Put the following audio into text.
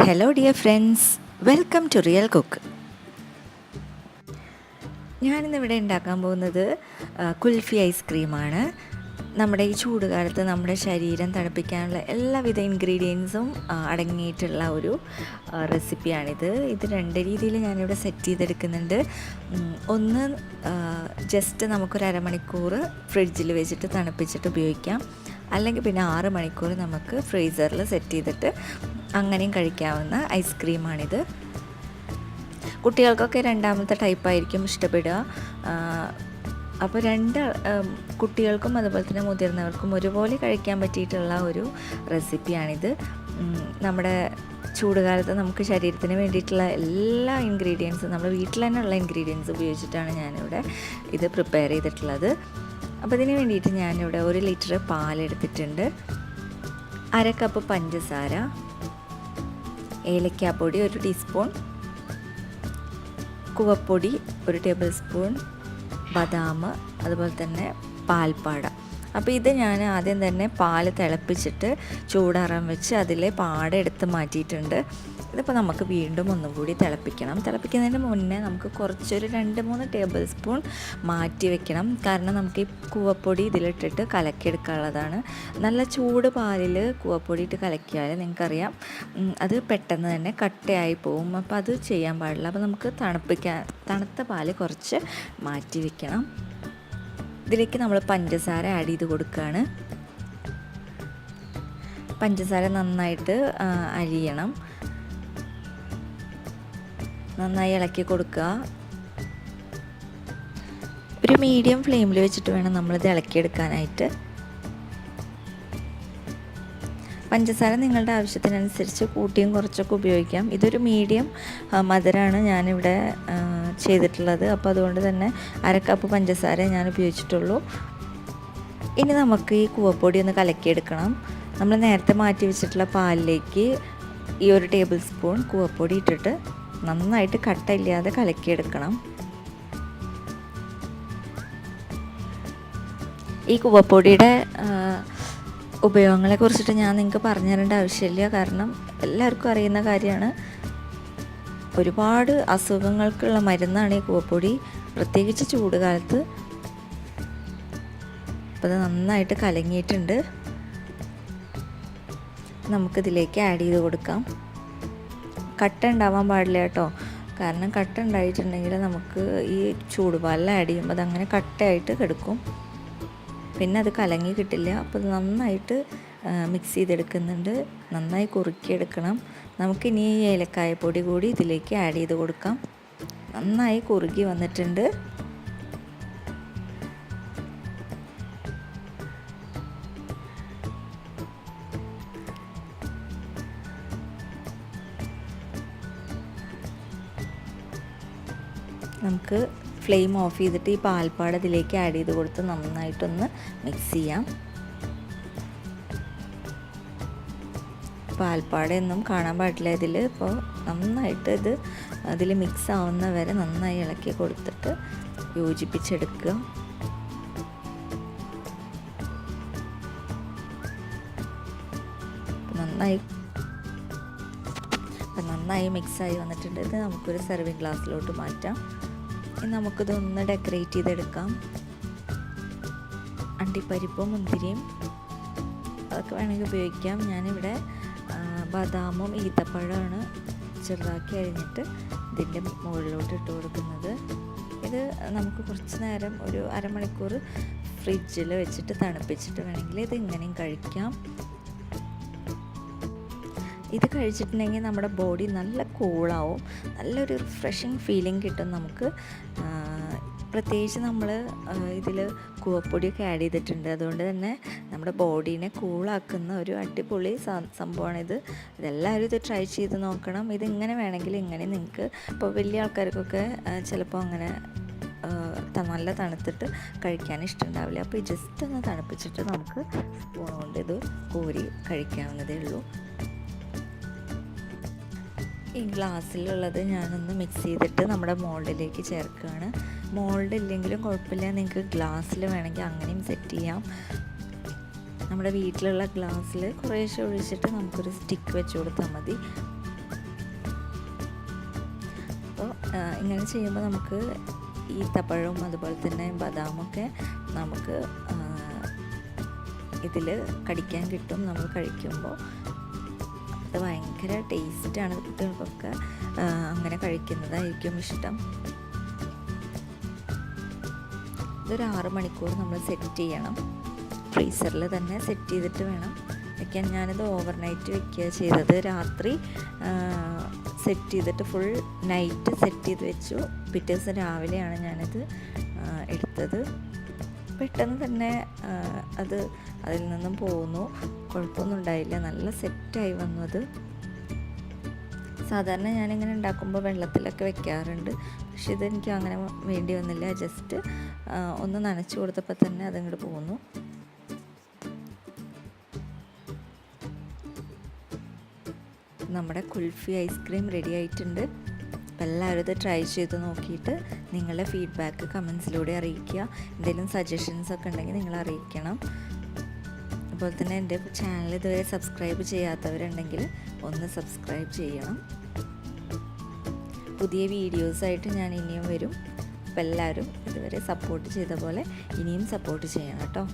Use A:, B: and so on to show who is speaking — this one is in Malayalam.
A: Hello dear friends, welcome to real cook. ഞാനിന്നിവിടെ ഉണ്ടാക്കാൻ പോകുന്നത് കുൽഫി ഐസ്ക്രീമാണ്. നമ്മുടെ ഈ ചൂടുകാലത്ത് നമ്മുടെ ശരീരം തണുപ്പിക്കാനുള്ള എല്ലാവിധ ഇൻഗ്രീഡിയൻസും അടങ്ങിയിട്ടുള്ള ഒരു റെസിപ്പിയാണിത്. ഇത് രണ്ട് രീതിയിൽ ഞാനിവിടെ സെറ്റ് ചെയ്തെടുക്കുന്നുണ്ട്. ഒന്ന്, ജസ്റ്റ് നമുക്കൊരു അരമണിക്കൂർ ഫ്രിഡ്ജിൽ വെച്ചിട്ട് തണുപ്പിച്ചിട്ട് ഉപയോഗിക്കാം. അല്ലെങ്കിൽ പിന്നെ 6 മണിക്കൂർ നമുക്ക് ഫ്രീസറിൽ സെറ്റ് ചെയ്തിട്ട് അങ്ങനെയും കഴിക്കാവുന്ന ഐസ്ക്രീമാണിത്. കുട്ടികൾക്കൊക്കെ രണ്ടാമത്തെ ടൈപ്പായിരിക്കും ഇഷ്ടപ്പെടുക. അപ്പോൾ കുട്ടികൾക്കും അതുപോലെ തന്നെ മുതിർന്നവർക്കും ഒരുപോലെ കഴിക്കാൻ പറ്റിയിട്ടുള്ള ഒരു റെസിപ്പിയാണിത്. നമ്മുടെ ചൂടുകാലത്ത് നമുക്ക് ശരീരത്തിന് വേണ്ടിയിട്ടുള്ള എല്ലാ ഇൻഗ്രീഡിയൻസും നമ്മൾ വീട്ടിൽ തന്നെയുള്ള ഇൻഗ്രീഡിയൻസ് ഉപയോഗിച്ചിട്ടാണ് ഞാനിവിടെ ഇത് പ്രിപ്പയർ ചെയ്തിട്ടുള്ളത്. അപ്പോൾ ഇതിന് വേണ്ടിയിട്ട് ഞാനിവിടെ 1 ലിറ്റർ പാലെടുത്തിട്ടുണ്ട്, 1/2 കപ്പ് പഞ്ചസാര, ഏലക്കാപ്പൊടി 1 ടീസ്പൂൺ, കൂവപ്പൊടി 1 ടേബിൾ സ്പൂൺ, ബദാം, അതുപോലെ തന്നെ പാൽപ്പാട. അപ്പോൾ ഇത് ഞാൻ ആദ്യം തന്നെ പാൽ തിളപ്പിച്ചിട്ട് ചൂടാറാൻ വെച്ച് അതിലെ പാട എടുത്ത് മാറ്റിയിട്ടുണ്ട്. ഇതിപ്പോൾ നമുക്ക് വീണ്ടും ഒന്നും കൂടി തിളപ്പിക്കണം. തിളപ്പിക്കുന്നതിന് മുന്നേ നമുക്ക് കുറച്ചൊരു 2-3 ടേബിൾ സ്പൂൺ മാറ്റി വെക്കണം. കാരണം നമുക്ക് ഈ കൂവപ്പൊടി ഇതിലിട്ടിട്ട് കലക്കിയെടുക്കാനുള്ളതാണ്. നല്ല ചൂട് പാലിൽ കൂവപ്പൊടി ഇട്ട് കലക്കിയാൽ നിങ്ങൾക്കറിയാം അത് പെട്ടെന്ന് തന്നെ കട്ടയായി പോവും. അപ്പോൾ അത് ചെയ്യാൻ പാടില്ല. അപ്പോൾ നമുക്ക് തണുത്ത പാല് കുറച്ച് മാറ്റി വെക്കണം. ഇതിലേക്ക് നമ്മൾ പഞ്ചസാര ആഡ് ചെയ്ത് കൊടുക്കുകയാണ്. പഞ്ചസാര നന്നായിട്ട് അരിയണം, നന്നായി ഇളക്കി കൊടുക്കുക. ഒരു മീഡിയം ഫ്ലെയിമിൽ വെച്ചിട്ട് വേണം നമ്മളിത് ഇളക്കിയെടുക്കാനായിട്ട്. പഞ്ചസാര നിങ്ങളുടെ ആവശ്യത്തിനനുസരിച്ച് കൂട്ടിയും കുറച്ചൊക്കെ ഉപയോഗിക്കാം. ഇതൊരു മീഡിയം മധുരമാണ് ഞാനിവിടെ ചെയ്തിട്ടുള്ളത്. അപ്പോൾ അതുകൊണ്ട് തന്നെ 1/2 കപ്പ് പഞ്ചസാര ഞാൻ ഉപയോഗിച്ചിട്ടുള്ളൂ. ഇനി നമുക്ക് ഈ കൂവപ്പൊടി ഒന്ന് കലക്കിയെടുക്കണം. നമ്മൾ നേരത്തെ മാറ്റി വെച്ചിട്ടുള്ള പാലിലേക്ക് ഈ 1 ടേബിൾ സ്പൂൺ കൂവപ്പൊടി ഇട്ടിട്ട് നന്നായിട്ട് കട്ടയില്ലാതെ കലക്കിയെടുക്കണം. ഈ കൂവപ്പൊടിയുടെ ഉപയോഗങ്ങളെ കുറിച്ചിട്ട് ഞാൻ നിങ്ങൾക്ക് പറഞ്ഞു തരേണ്ട ആവശ്യമില്ല. കാരണം എല്ലാവർക്കും അറിയുന്ന കാര്യമാണ്. ഒരുപാട് അസുഖങ്ങൾക്കുള്ള മരുന്നാണ് ഈ കൂവപ്പൊടി, പ്രത്യേകിച്ച് ചൂടുകാലത്ത്. അപ്പോൾ അത് നന്നായിട്ട് കലങ്ങിയിട്ടുണ്ട്. നമുക്കിതിലേക്ക് ആഡ് ചെയ്ത് കൊടുക്കാം. കട്ട ഉണ്ടാവാൻ പാടില്ല കേട്ടോ. കാരണം കട്ട ഉണ്ടായിട്ടുണ്ടെങ്കിൽ നമുക്ക് ഈ ചൂടുപാലിൽ ആഡ് ചെയ്യുമ്പോൾ അതങ്ങനെ കട്ടയായിട്ട് കിടക്കും, പിന്നെ അത് കലങ്ങി കിട്ടില്ല. അപ്പോൾ അത് നന്നായിട്ട് മിക്സ് ചെയ്തെടുക്കുന്നുണ്ട്. നന്നായി കുറുക്കിയെടുക്കണം. നമുക്കിനി ഈ ഏലക്കായപ്പൊടി കൂടി ഇതിലേക്ക് ആഡ് ചെയ്ത് കൊടുക്കാം. നന്നായി കുറുകി വന്നിട്ടുണ്ട്. നമുക്ക് ഫ്ലെയിം ഓഫ് ചെയ്തിട്ട് ഈ പാൽപ്പാട ഇതിലേക്ക് ആഡ് ചെയ്ത് കൊടുത്ത് നന്നായിട്ടൊന്ന് മിക്സ് ചെയ്യാം. പാൽപ്പാടയൊന്നും കാണാൻ പാടില്ല ഇതിൽ. ഇപ്പോൾ നന്നായിട്ട് ഇത് അതിൽ മിക്സ് ആവുന്ന വരെ നന്നായി ഇളക്കി കൊടുത്തിട്ട് യോജിപ്പിച്ചെടുക്കുക. നന്നായി മിക്സായി വന്നിട്ടുണ്ട്. ഇത് നമുക്കൊരു സെർവിങ് ഗ്ലാസ്സിലോട്ട് മാറ്റാം. ഇനി നമുക്കിതൊന്ന് ഡെക്കറേറ്റ് ചെയ്തെടുക്കാം. അണ്ടിപ്പരിപ്പും മുന്തിരിയും അതൊക്കെ വേണമെങ്കിൽ ഉപയോഗിക്കാം. ഞാനിവിടെ ബദാമും ഈത്തപ്പഴമാണ് ചെറുതാക്കി അരിഞ്ഞിട്ട് ഇതിൻ്റെ മുകളിലോട്ട് ഇട്ട് കൊടുക്കുന്നത്. ഇത് നമുക്ക് കുറച്ച് നേരം ഒരു അരമണിക്കൂർ ഫ്രിഡ്ജിൽ വെച്ചിട്ട് തണുപ്പിച്ചിട്ട് വേണമെങ്കിൽ ഇത് ഇങ്ങനെയും കഴിക്കാം. ഇത് കഴിച്ചിട്ടുണ്ടെങ്കിൽ നമ്മുടെ ബോഡി നല്ല കൂളാവും, നല്ലൊരു റിഫ്രഷിങ് ഫീലിംഗ് കിട്ടും നമുക്ക്. പ്രത്യേകിച്ച് നമ്മൾ ഇതിൽ കൂവപ്പൊടിയൊക്കെ ആഡ് ചെയ്തിട്ടുണ്ട്. അതുകൊണ്ട് തന്നെ നമ്മുടെ ബോഡീനെ കൂളാക്കുന്ന ഒരു അടിപൊളി സംഭവമാണിത്. ഇതെല്ലാവരും ഇത് ട്രൈ ചെയ്ത് നോക്കണം. ഇതിങ്ങനെ വേണമെങ്കിൽ ഇങ്ങനെ നിങ്ങൾക്ക് ഇപ്പോൾ വലിയ ആൾക്കാർക്കൊക്കെ ചിലപ്പോൾ അങ്ങനെ നല്ല തണുത്തിട്ട് കഴിക്കാൻ ഇഷ്ടമുണ്ടാവില്ല. അപ്പോൾ ജസ്റ്റ് ഒന്ന് തണുപ്പിച്ചിട്ട് നമുക്ക് സ്പൂൺ കൊണ്ട് ഇത് കോരി കഴിക്കാവുന്നതേ ഉള്ളൂ. ഈ ഗ്ലാസ്സിലുള്ളത് ഞാനൊന്ന് മിക്സ് ചെയ്തിട്ട് നമ്മുടെ മോൾഡിലേക്ക് ചേർക്കുകയാണ്. മോൾഡ് ഇല്ലെങ്കിലും കുഴപ്പമില്ല, നിങ്ങൾക്ക് ഗ്ലാസ്സിൽ വേണമെങ്കിൽ അങ്ങനെയും സെറ്റ് ചെയ്യാം. നമ്മുടെ വീട്ടിലുള്ള ഗ്ലാസ്സിൽ കുറേശ്ശെ ഒഴിച്ചിട്ട് നമുക്കൊരു സ്റ്റിക്ക് വെച്ച് കൊടുത്താൽ മതി. അപ്പോൾ ഇങ്ങനെ ചെയ്യുമ്പോൾ നമുക്ക് ഈത്തപ്പഴവും അതുപോലെ തന്നെ ബദാമൊക്കെ നമുക്ക് ഇതിൽ കടിക്കാൻ കിട്ടും. നമ്മൾ കഴിക്കുമ്പോൾ അത് ഭയങ്കര ടേസ്റ്റാണ്. കുട്ടികൾക്കൊക്കെ അങ്ങനെ കഴിക്കുന്നതായിരിക്കും ഇഷ്ടം. ഇതൊരു 6 മണിക്കൂർ നമ്മൾ സെറ്റ് ചെയ്യണം. ഫ്രീസറിൽ തന്നെ സെറ്റ് ചെയ്തിട്ട് വേണം വയ്ക്കാൻ. ഞാനിത് ഓവർനൈറ്റ് വെക്കുക ചെയ്തത്. രാത്രി സെറ്റ് ചെയ്തിട്ട് ഫുൾ നൈറ്റ് സെറ്റ് ചെയ്ത് വെച്ചു. പിറ്റേ ദിവസം രാവിലെയാണ് ഞാനിത് എടുത്തത്. പെട്ടെന്ന് തന്നെ അതിൽ നിന്നും പോന്നു. കുഴപ്പമൊന്നും ഉണ്ടായില്ല. നല്ല സെറ്റായി വന്നു അത്. സാധാരണ ഞാനിങ്ങനെ ഉണ്ടാക്കുമ്പോൾ വെള്ളത്തിലൊക്കെ വെക്കാറുണ്ട്. പക്ഷെ ഇതെനിക്ക് അങ്ങനെ വേണ്ടി വന്നില്ല. ജസ്റ്റ് ഒന്ന് നനച്ച് കൊടുത്തപ്പോൾ തന്നെ അതങ്ങോട്ട് പോന്നു. നമ്മുടെ കുൽഫി ഐസ്ക്രീം റെഡി ആയിട്ടുണ്ട്. അപ്പോൾ എല്ലാവരും ഇത് ട്രൈ ചെയ്ത് നോക്കിയിട്ട് നിങ്ങളുടെ ഫീഡ്ബാക്ക് കമൻസിലൂടെ അറിയിക്കുക. എന്തെങ്കിലും സജഷൻസൊക്കെ ഉണ്ടെങ്കിൽ നിങ്ങൾ അറിയിക്കണം. അതുപോലെ തന്നെ എൻ്റെ ചാനൽ ഇതുവരെ സബ്സ്ക്രൈബ് ചെയ്യാത്തവരുണ്ടെങ്കിൽ ഒന്ന് സബ്സ്ക്രൈബ് ചെയ്യണം. പുതിയ വീഡിയോസായിട്ട് ഞാൻ ഇനിയും വരും. അപ്പോൾ എല്ലാവരും ഇതുവരെ സപ്പോർട്ട് ചെയ്ത പോലെ ഇനിയും സപ്പോർട്ട് ചെയ്യണം കേട്ടോ.